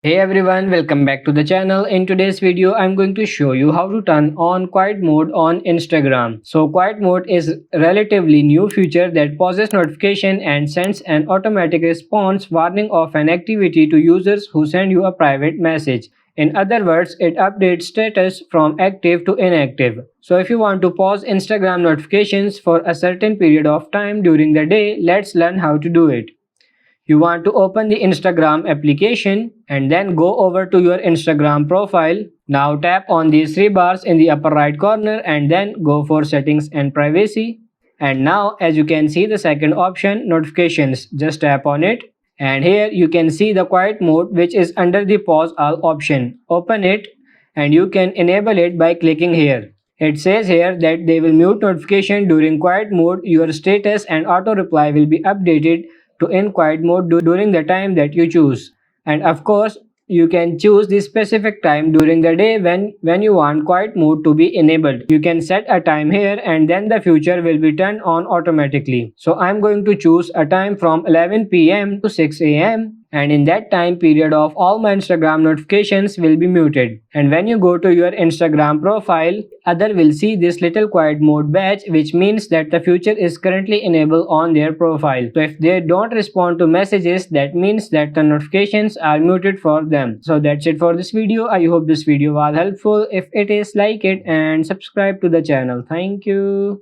Hey everyone, welcome back to the channel. In today's video, I'm going to show you how to turn on quiet mode on Instagram. So quiet mode is a relatively new feature that pauses notification and sends an automatic response warning of an activity to users who send you a private message. In other words, it updates status from active to inactive. So if you want to pause Instagram notifications for a certain period of time during the day, let's learn how to do it. You want to open the Instagram application and then go over to your Instagram profile. Now tap on these three bars in the upper right corner and then go for settings and privacy. And now as you can see the second option, notifications, just tap on it. And here you can see the quiet mode which is under the pause all option. Open it and you can enable it by clicking here. It says here that they will mute notification during quiet mode. Your status and auto reply will be updated to in quiet mode during the time that you choose. And of course, you can choose the specific time during the day when you want quiet mode to be enabled. You can set a time here and then the feature will be turned on automatically. So I'm going to choose a time from 11 p.m. to 6 a.m. and in that time period of all my Instagram notifications will be muted. And when you go to your Instagram profile, other will see this little quiet mode badge, which means that the feature is currently enabled on their profile. So if they don't respond to messages, that means that the notifications are muted for them. So that's it for this video. I hope this video was helpful. If it is, like it and subscribe to the channel. Thank you.